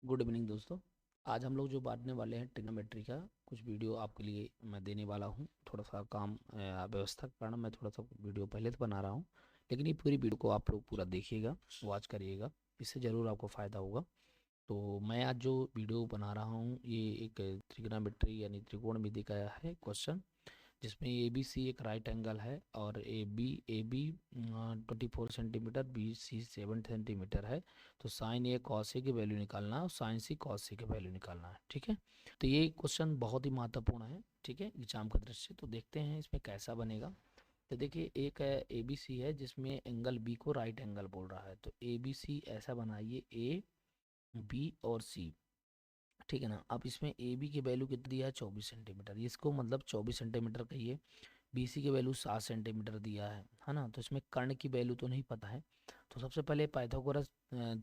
Good evening दोस्तों। आज हम लोग जो बांटने वाले हैं ट्रिग्नोमेट्री का कुछ वीडियो आपके लिए मैं देने वाला हूँ। थोड़ा सा काम व्यवस्था के कारण मैं थोड़ा सा वीडियो पहले तो बना रहा हूँ, लेकिन ये पूरी वीडियो को आप लोग पूरा देखिएगा, वॉच करिएगा, इससे ज़रूर आपको फ़ायदा होगा। तो मैं आज जो वीडियो बना रहा हूँ ये एक ट्रिग्नोमेट्री यानी त्रिकोण विधि का है क्वेश्चन, जिसमें ए बी सी एक राइट एंगल है और A B 24 centimetre, B C 7 centimetre है। तो साइन ए कॉस ए की वैल्यू निकालना है और साइन सी कॉस सी की वैल्यू निकालना है। ठीक है, तो ये क्वेश्चन बहुत ही महत्वपूर्ण है, ठीक है, एग्जाम का दृष्टि। तो देखते हैं इसमें कैसा बनेगा। तो देखिए, एक है ए बी सी है जिसमें एंगल बी को राइट एंगल बोल रहा है। तो ए बी सी ऐसा बनाइए, ए बी और सी, ठीक है ना। अब इसमें ए बी की वैल्यू कितनी दिया है, 24 सेंटीमीटर, इसको मतलब 24 सेंटीमीटर कहिए। बी सी की वैल्यू 7 सेंटीमीटर दिया है ना। तो इसमें कर्ण की वैल्यू तो नहीं पता है, तो सबसे पहले पाइथागोरस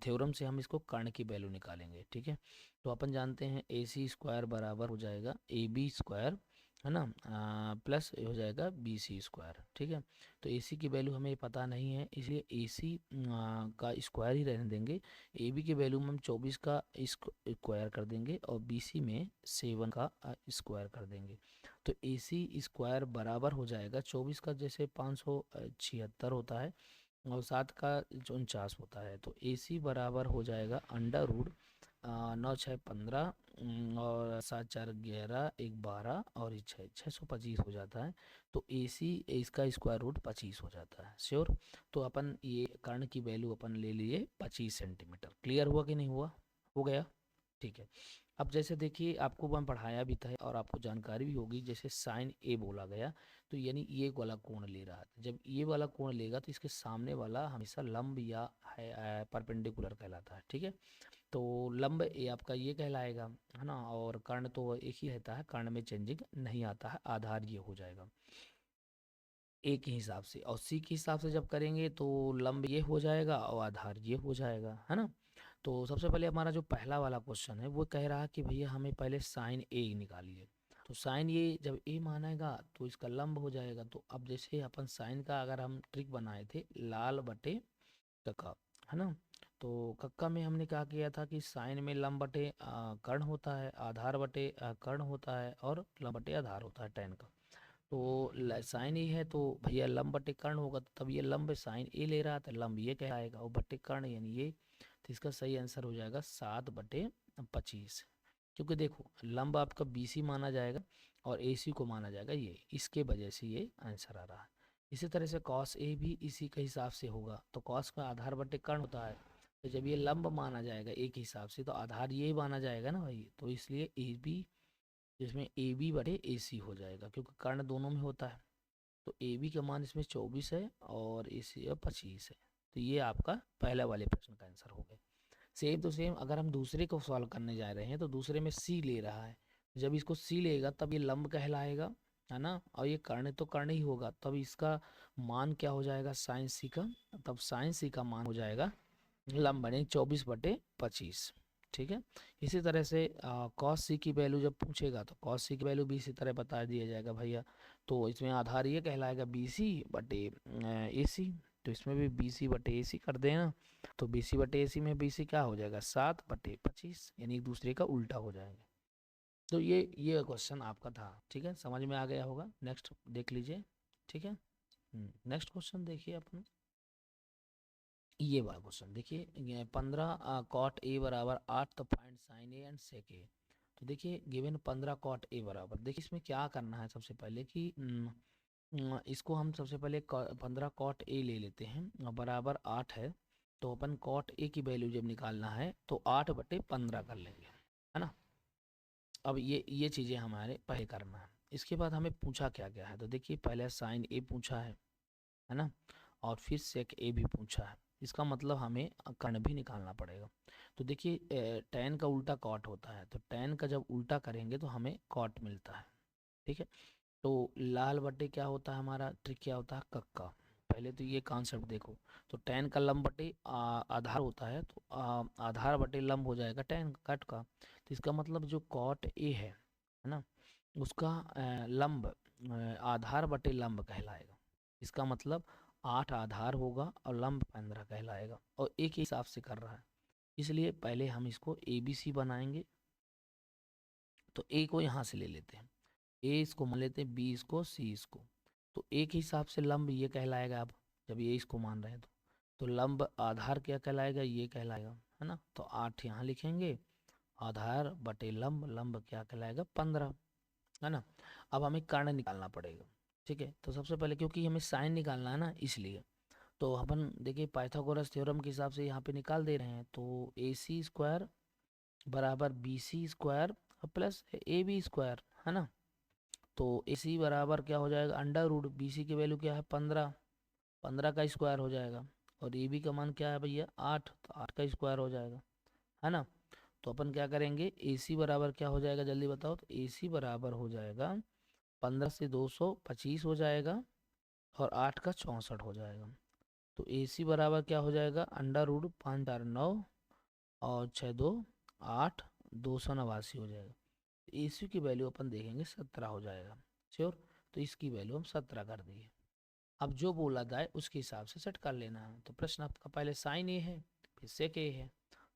थ्योरम से हम इसको कर्ण की वैल्यू निकालेंगे। ठीक है, तो अपन जानते हैं ए सी स्क्वायर बराबर हो जाएगा ए बी स्क्वायर, है ना, प्लस हो जाएगा बी सी स्क्वायर। ठीक है, तो ए सी की वैल्यू हमें पता नहीं है, इसलिए ए सी का स्क्वायर ही रहने देंगे। ए बी की वैल्यू में हम 24 का स्क्वायर कर देंगे और बी सी में 7 का स्क्वायर कर देंगे। तो ए सी स्क्वायर बराबर हो जाएगा 24 का, जैसे 576 होता है, और 7 का 49 होता है। तो ए सी बराबर हो जाएगा अंडर रूट 9 6 15 और 7 4 11 1 12 और ये 625 हो जाता है। तो ए सी इसका स्क्वायर रूट 25 हो जाता है, श्योर। तो अपन ये कर्ण की वैल्यू अपन ले लिए 25 सेंटीमीटर। क्लियर हुआ कि नहीं हुआ? हो गया, ठीक है। अब जैसे देखिए, आपको मैं पढ़ाया भी था और आपको जानकारी भी होगी, जैसे साइन ए बोला गया, तो यानी ये वाला कोण ले रहा था। जब ये वाला कोण लेगा तो इसके सामने वाला हमेशा लंब या है परपेंडिकुलर कहलाता है। ठीक है, तो लंब ए आपका ये कहलाएगा, है ना। और कर्ण तो एक ही रहता है, कर्ण में चेंजिंग नहीं आता है, आधार ये हो जाएगा ए के हिसाब से। और सी के हिसाब से जब करेंगे तो लंब ये हो जाएगा और आधार ये हो जाएगा, है ना। तो सबसे पहले हमारा जो पहला वाला क्वेश्चन है वो कह रहा है कि भैया हमें पहले साइन ए निकालिए। तो साइन ये जब ए मानेगा तो इसका लंब हो जाएगा। तो अब जैसे अपन साइन का अगर हम ट्रिक बनाए थे लाल बटे कक्का, है ना। तो कक्का में हमने क्या किया था कि साइन में लंब बटे कर्ण होता है, आधार बटे कर्ण होता है और लंब बटे आधार होता है tan का। तो साइन ए है तो भैया लंब बटे कर्ण होगा, तो तब ये लंब साइन ए ले रहा था, लंब ये कहलाएगा और बटे कर्ण यानी ये। तो इसका सही आंसर हो जाएगा 7/25। क्योंकि देखो लंब आपका बी सी माना जाएगा और ए सी को माना जाएगा ये, इसके वजह से ये आंसर आ रहा है। इसी तरह से कॉस ए भी इसी के हिसाब से होगा। तो कॉस का आधार बटे कर्ण होता है, तो जब ये लंब माना जाएगा ए के हिसाब से तो आधार ये माना जाएगा ना भाई। तो इसलिए ए बी, जिसमें ए बी बटे ए सी हो जाएगा, क्योंकि कर्ण दोनों में होता है। तो ए बी का मान इसमें 24 है और ए सी 25 है। तो ये आपका पहले वाले प्रश्न का आंसर हो गया। सेम टू सेम अगर हम दूसरे को सॉल्व करने जा रहे हैं तो दूसरे में सी ले रहा है, जब इसको सी लेगा तब ये लंब कहलाएगा, है ना। और ये कर्ण तो कर्ण ही होगा, तब इसका मान क्या हो जाएगा साइन सी का, तब साइन सी का मान हो जाएगा लंब बने 24/25। ठीक है, इसी तरह से कॉस सी की वैल्यू जब पूछेगा तो कॉस सी की वैल्यू भी इसी तरह बता दिया जाएगा भैया। तो इसमें आधार ये कहलाएगा बी सी बटे ए सी। तो इसमें भी बी सी बटे ए सी कर देना। तो बी सी बटे ए सी में बी सी क्या हो जाएगा 7/25, यानी एक दूसरे का उल्टा हो जाएंगे। तो ये क्वेश्चन आपका था, ठीक है, समझ में आ गया होगा। नेक्स्ट देख लीजिए, ठीक है। नेक्स्ट क्वेश्चन देखिए अपना, ये वाला क्वेश्चन देखिए, 15 कॉट ए बराबर 8, तो फाइंड साइन ए एंड सेक ए। तो देखिए गिवन 15 कॉट ए बराबर, देखिए इसमें क्या करना है सबसे पहले कि इसको हम सबसे पहले 15 कॉट ए ले लेते हैं और बराबर 8 है। तो अपन कॉट ए की वैल्यू जब निकालना है तो 8/15 कर लेंगे, है ना। अब ये चीज़ें हमारे पहले करना है। इसके बाद हमें पूछा क्या क्या है, तो देखिए पहले साइन ए पूछा है ना, और फिर सेक ए भी पूछा है। इसका मतलब हमें कर्ण भी निकालना पड़ेगा। तो देखिए टैन का उल्टा कॉट होता है, तो टैन का जब उल्टा करेंगे तो हमें कॉट मिलता है। ठीक है, तो लाल बटे क्या होता है, हमारा ट्रिक क्या होता है कक्का। पहले तो ये कॉन्सेप्ट देखो, तो टैन का लंब बटे आधार होता है, तो आधार बटे लंब हो जाएगा टैन कट का। तो इसका मतलब जो कॉट ए है ना, उसका लंब आधार बटे लंब कहलाएगा। इसका मतलब 8 आधार होगा और लंब 15 कहलाएगा, और एक ही हिसाब से कर रहा है। इसलिए पहले हम इसको ए बी सी बनाएंगे। तो ए को यहाँ से ले लेते हैं, ए इसको मान लेते हैं, बी इसको, सी इसको। तो ए के हिसाब से लंब ये कहलाएगा। अब जब ये इसको मान रहे हैं तो लंब आधार क्या कहलाएगा, ये कहलाएगा, है ना। तो 8 यहाँ लिखेंगे, आधार बटे लंब, लंब क्या कहलाएगा 15, है ना। अब हमें कर्ण निकालना पड़ेगा, ठीक है। तो सबसे पहले क्योंकि हमें साइन निकालना है ना, इसलिए तो अपन देखिए पाइथागोरस थ्योरम के हिसाब से यहाँ पे निकाल दे रहे हैं। तो ए सी स्क्वायर बराबर B C square plus A B square, है ना। तो ए सी बराबर क्या हो जाएगा, अंडर रूट बी सी की वैल्यू क्या है 15, 15 का स्क्वायर हो जाएगा। और ए बी का मान क्या है भैया 8, तो 8 का स्क्वायर हो जाएगा, है ना। तो अपन क्या करेंगे, ए सी बराबर क्या हो जाएगा जल्दी बताओ। तो ए सी बराबर हो जाएगा 15 से 225 हो जाएगा, और 8 का 64 हो जाएगा। तो ए सी बराबर क्या हो जाएगा, अंडर रूट 5 4 9 और 6 2 8, 289 हो जाएगा। ए सी की वैल्यू अपन देखेंगे 17 हो जाएगा, श्योर। तो इसकी वैल्यू हम 17 कर दिए। अब जो बोला जाए उसके हिसाब से सेट कर लेना है। तो प्रश्न आपका पहले साइन ए है, फिर सेक ए है।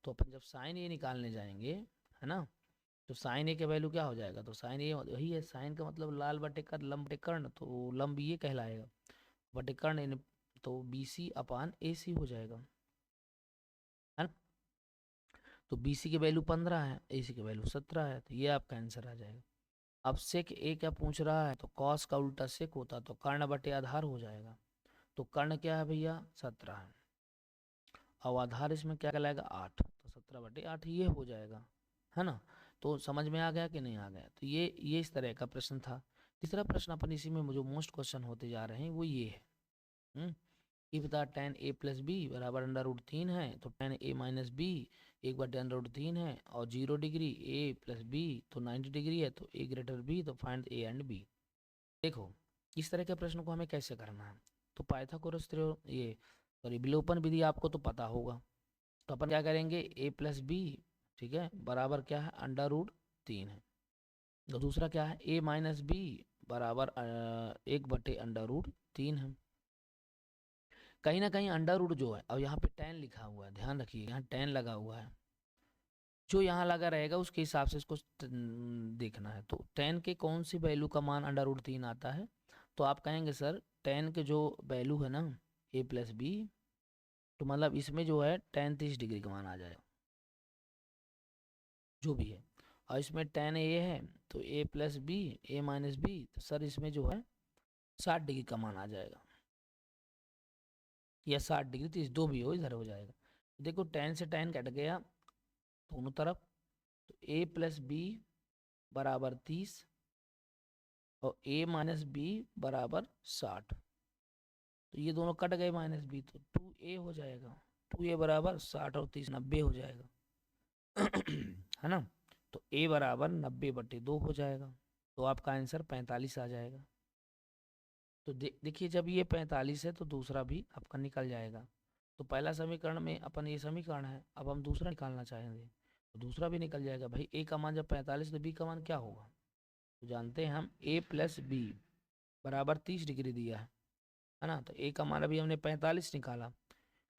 तो अपन जब साइन ए निकालने जाएंगे, है ना, तो साइन ए का वैल्यू क्या हो जाएगा। तो साइन ए वही है, साइन का मतलब लाल बटे कर्ण, लंब बटे कर्ण, तो लंब ये कहलाएगा बटे कर्ण, तो बी सी अपान ए सी हो जाएगा, है ना। तो बी सी की वैल्यू 15 है, ए सी की वैल्यू 17 है, तो ये आपका आंसर आ जाएगा। अब सेक ए क्या पूछ रहा है, तो कॉस का उल्टा सेक होता तो कर्ण बटे आधार हो जाएगा। तो कर्ण क्या है भैया 17 है, और आधार इसमें क्या कहलाएगा 8, तो 17 बटे 8 ये हो जाएगा, है ना। तो समझ में आ गया कि नहीं आ गया। तो ये इस तरह का प्रश्न था। तीसरा प्रश्न अपन इसी में जो मोस्ट क्वेश्चन होते जा रहे हैं वो ये है। If the tan a plus B बराबर अंडर रूट 3 है, तो tan a माइनस बी 1/√3 है, और 0 डिग्री a प्लस बी तो 90 डिग्री है, तो a ग्रेटर बी, तो फाइंड a एंड b। देखो इस तरह के प्रश्न को हमें कैसे करना है। तो पाइथागोरस ये सॉरी विलोपन विधि आपको तो पता होगा। तो अपन क्या करेंगे, a प्लस बी, ठीक है, बराबर क्या है अंडर रूट 3 है। तो दूसरा क्या है, a माइनस बी बराबर 1/√3 है। कहीं ना कहीं अंडर रूट जो है, और यहाँ पे tan लिखा हुआ है, ध्यान रखिए यहाँ tan लगा हुआ है, जो यहाँ लगा रहेगा उसके हिसाब से इसको देखना है। तो tan के कौन सी वैल्यू का मान अंडर रूट 3 आता है। तो आप कहेंगे सर tan के जो वैल्यू है ना a प्लस बी, तो मतलब इसमें जो है tan 30 डिग्री का मान आ जाएगा, जो भी है। और इसमें tan a है, तो a plus B a minus B, तो सर इसमें जो है 60 डिग्री का मान आ जाएगा, या 60 डिग्री 30 दो भी हो, इधर हो जाएगा। देखो tan से tan कट गया दोनों तरफ, तो a प्लस बी बराबर 30 और a माइनस बी बराबर 60, तो ये दोनों कट गए माइनस बी, तो 2a हो जाएगा। 2a बराबर 60 और 30 90 हो जाएगा है ना। तो a बराबर 90/2 हो जाएगा, तो आपका आंसर 45 आ जाएगा। तो देखिए जब ये 45 है तो दूसरा भी आपका निकल जाएगा। तो पहला समीकरण में अपन ये समीकरण है, अब हम दूसरा निकालना चाहेंगे तो दूसरा भी निकल जाएगा। भाई a का मान जब 45 तो b का मान क्या होगा। तो जानते हैं हम a प्लस बी बराबर 30 डिग्री दिया है ना। तो a का मान अभी हमने 45 निकाला,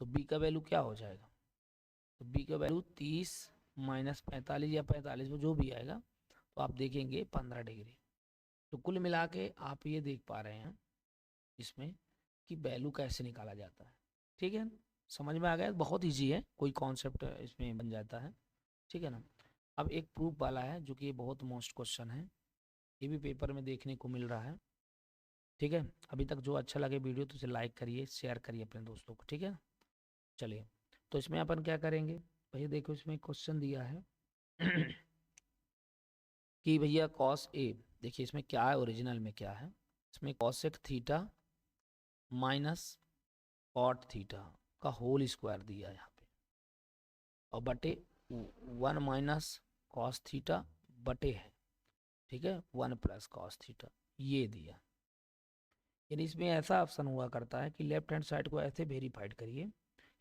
तो b का वैल्यू क्या हो जाएगा। तो b का वैल्यू 30 माइनस 45 या 45 में जो भी आएगा, तो आप देखेंगे 15 डिग्री। तो कुल मिला के आप ये देख पा रहे हैं इसमें कि वैल्यू कैसे निकाला जाता है। ठीक है, समझ में आ गया। बहुत ईजी है, कोई कॉन्सेप्ट इसमें बन जाता है, ठीक है ना। अब एक प्रूफ वाला है जो कि बहुत मोस्ट क्वेश्चन है, ये भी पेपर में देखने को मिल रहा है। ठीक है, अभी तक जो अच्छा लगे वीडियो तो उसे लाइक करिए, शेयर करिए अपने दोस्तों को, ठीक है। चलिए, तो इसमें अपन क्या करेंगे, भैया देखो इसमें क्वेश्चन दिया है कि भैया कॉस ए, देखिए इसमें क्या है, ओरिजिनल में क्या है, इसमें cosec theta minus cot theta का होल स्क्वायर दिया है यहाँ पे, और बटे 1 माइनस कॉस थीटा बटे है, ठीक है, 1 प्लस कॉस थीटा ये दिया। यानी इसमें ऐसा ऑप्शन हुआ करता है कि लेफ्ट हैंड साइड को ऐसे वेरीफाइड करिए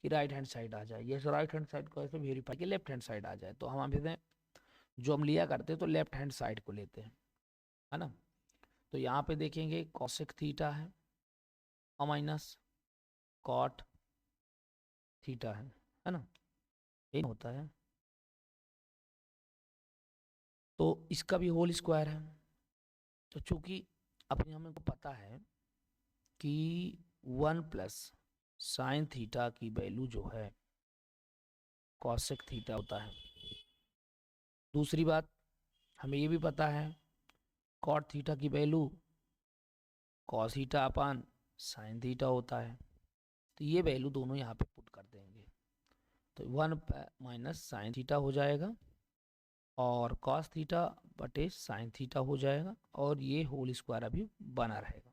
कि राइट हैंड साइड आ जाए, ये राइट हैंड साइड को ऐसे वेरीफाई कि लेफ्ट हैंड साइड आ जाए। तो हम अभी जो हम लिया करते तो लेफ्ट हैंड साइड को लेते हैं, है ना। तो यहाँ पे देखेंगे कॉसेक थीटा है और माइनस कॉट थीटा है ना। यही होता है। तो इसका भी होल स्क्वायर है। तो चूंकि अपने हमें को पता है कि 1 + साइन थीटा की वैल्यू जो है कॉसेक थीटा होता है। दूसरी बात हमें ये भी पता है कॉट थीटा की value cos theta upon sine theta होता है। तो ये वैल्यू दोनों यहाँ पे पुट कर देंगे, तो 1 - साइन थीटा हो जाएगा और कॉस थीटा बटे साइन थीटा हो जाएगा, और ये होल स्क्वायर अभी बना रहेगा।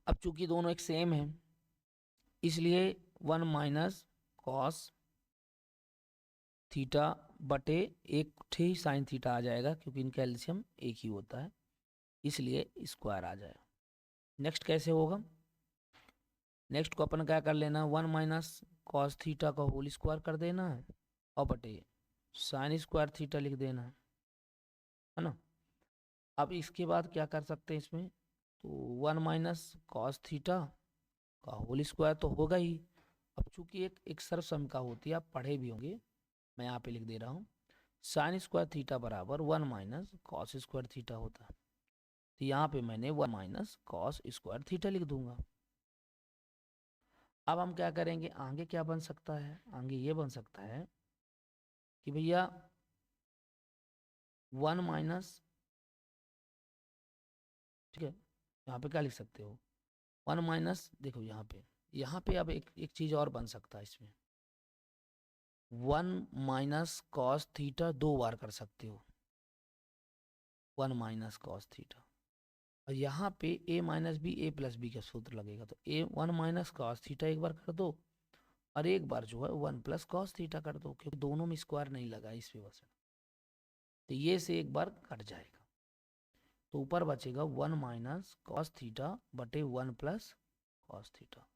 अब चूंकि दोनों एक सेम है, इसलिए 1 - कॉस थीटा बटे एक ही साइन थीटा आ जाएगा, क्योंकि इनका एलसीएम एक ही होता है, इसलिए स्क्वायर आ जाएगा। नेक्स्ट कैसे होगा? नेक्स्ट को अपन क्या कर लेना, 1 - कॉस थीटा का होल स्क्वायर कर देना है और बटे साइन स्क्वायर थीटा लिख देना है ना। अब इसके बाद क्या कर सकते हैं इसमें, तो 1 - कॉस थीटा का होल स्क्वायर तो होगा ही। अब चूंकि एक सर्वसमिका होती है, आप पढ़े भी होंगे, मैं यहाँ पे लिख दे रहा हूँ, साइन स्क्वायर थीटा बराबर 1 - कॉस स्क्वायर थीटा होता है। तो यहाँ पे मैंने 1 - कॉस स्क्वायर थीटा लिख दूंगा। अब हम क्या करेंगे, आगे क्या बन सकता है, आगे ये बन सकता है कि भैया 1 - ठीक है, यहाँ पे क्या लिख सकते हो, 1 - देखो यहाँ पे अब एक चीज और बन सकता है इसमें, 1 - कॉस थीटा 2 बार कर सकते हो, 1 - कॉस थीटा, और यहाँ पे a - b a + b का सूत्र लगेगा, तो 1 - कॉस थीटा एक बार कर दो और एक बार जो है 1 + कॉस थीटा कर दो, क्योंकि दोनों में स्क्वायर नहीं लगा इस वजह से, तो ये से एक बार कट जाएगा, तो ऊपर बचेगा 1 - कॉस थीटा बटे 1 + कॉस थीटा।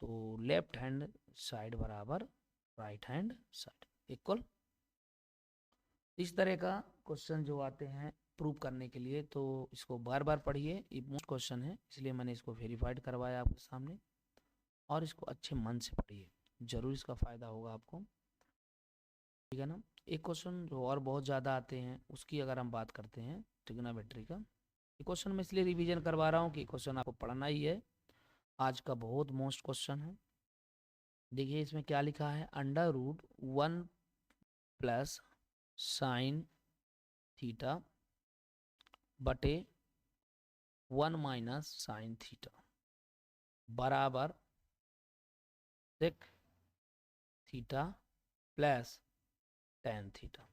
तो लेफ्ट हैंड साइड बराबर राइट हैंड साइड इक्वल। इस तरह का क्वेश्चन जो आते हैं प्रूव करने के लिए, तो इसको बार बार पढ़िए, ये मोस्ट क्वेश्चन है, इसलिए मैंने इसको वेरीफाइड करवाया आपके सामने, और इसको अच्छे मन से पढ़िए, जरूर इसका फायदा होगा आपको, ठीक है ना। एक क्वेश्चन जो और बहुत ज़्यादा आते हैं उसकी अगर हम बात करते हैं, ट्रिग्नोमेट्री का, ये क्वेश्चन मैं इसलिए रिवीजन करवा रहा हूँ कि क्वेश्चन आपको पढ़ना ही है, आज का बहुत मोस्ट क्वेश्चन है। देखिए इसमें क्या लिखा है, √1 + साइन थीटा बटे 1 - साइन थीटा बराबर sec theta plus tan theta.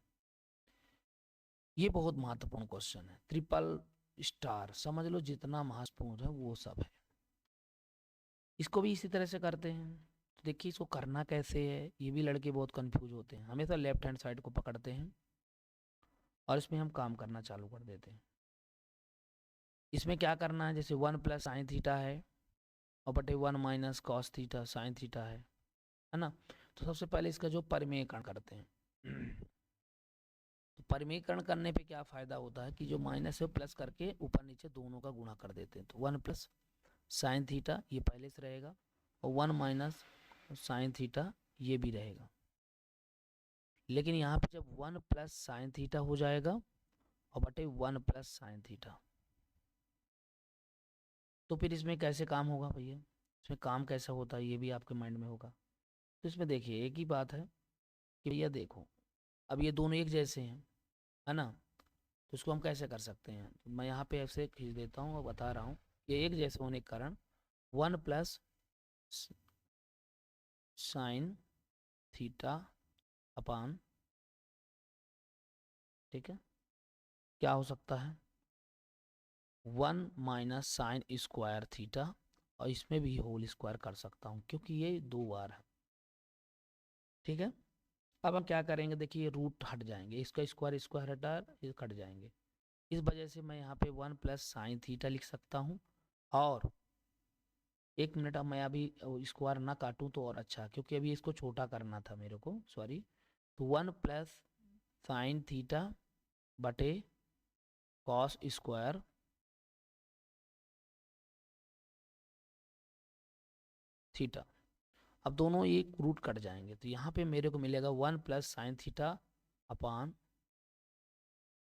ये बहुत महत्वपूर्ण क्वेश्चन है, ट्रिपल स्टार समझ लो, जितना महत्वपूर्ण है वो सब है। इसको भी इसी तरह से करते हैं, तो देखिए इसको करना कैसे है, ये भी लड़के बहुत कंफ्यूज होते हैं, हमेशा लेफ्ट हैंड साइड को पकड़ते हैं और इसमें हम काम करना चालू कर देते हैं। इसमें क्या करना है, जैसे 1 + साइन थीटा है और बटे 1 - कॉस थीटा साइन थीटा है ना। तो सबसे पहले इसका जो परिमेयकरण करते हैं तो परिमेयकरण करने पे क्या फ़ायदा होता है कि जो माइनस है प्लस करके ऊपर नीचे दोनों का गुणा कर देते हैं, तो 1 + साइन थीटा ये पहले से रहेगा और 1 - साइन थीटा ये भी रहेगा। लेकिन यहाँ पे जब 1 + साइन थीटा हो जाएगा और बटे 1 + साइन थीटा, तो फिर इसमें कैसे काम होगा भैया, इसमें काम कैसा होता है ये भी आपके माइंड में होगा। तो इसमें देखिए एक ही बात है कि भैया देखो, अब ये दोनों एक जैसे हैं, है ना, तो इसको हम कैसे कर सकते हैं, तो मैं यहाँ पे ऐसे खींच देता हूँ और बता रहा हूँ, ये एक जैसे होने के कारण 1 + साइन थीटा अपान, ठीक है, क्या हो सकता है 1 - साइन स्क्वायर थीटा, और इसमें भी होल स्क्वायर कर सकता हूँ क्योंकि ये 2 बार है, ठीक है। अब हम क्या करेंगे, देखिए रूट हट जाएंगे, इसका स्क्वायर स्क्वायर हटा ये कट जाएंगे, इस वजह से मैं यहाँ पे 1 + साइन थीटा लिख सकता हूँ। और एक मिनट, अब मैं अभी स्क्वायर ना काटूं तो और अच्छा, क्योंकि अभी इसको छोटा करना था मेरे को, सॉरी। तो 1 + साइन थीटा बटे कॉस स्क्वायर थीटा, अब दोनों एक रूट कट जाएंगे, तो यहाँ पे मेरे को मिलेगा 1 plus sine theta upon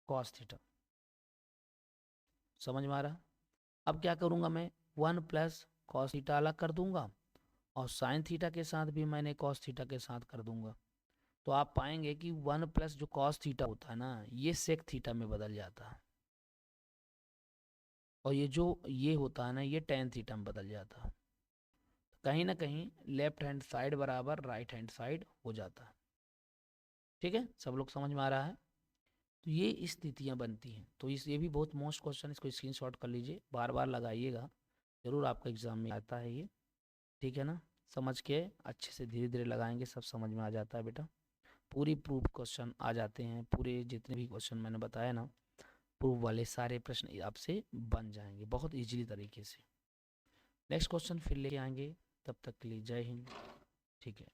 cos theta. समझ में आ रहा? अब क्या करूँगा मैं, 1 प्लस कॉस थीटा अलग कर दूंगा और साइन थीटा के साथ भी मैंने कॉस थीटा के साथ कर दूंगा। तो आप पाएंगे कि 1 प्लस जो कॉस थीटा होता है ना, ये सेक थीटा में बदल जाता है, और ये जो ये होता है ना, ये टेन थीटा में बदल जाता है। कहीं ना कहीं लेफ्ट हैंड साइड बराबर राइट हैंड साइड हो जाता है। ठीक है, सब लोग समझ में आ रहा है? तो ये स्थितियां बनती हैं। तो इस ये भी बहुत मोस्ट क्वेश्चन, इसको स्क्रीनशॉट कर लीजिए, बार बार लगाइएगा, जरूर आपका एग्जाम में आता है ये। ठीक है ना? समझ के अच्छे से धीरे धीरे लगाएंगे, सब समझ में आ जाता है बेटा। पूरी प्रूफ क्वेश्चन आ जाते हैं, पूरे जितने भी क्वेश्चन मैंने बताया ना, प्रूफ वाले सारे प्रश्न आपसे बन जाएंगे बहुत इजीली तरीके से। नेक्स्ट क्वेश्चन फिर लेके आएंगे, तब तक के लिए जय हिंद। ठीक है।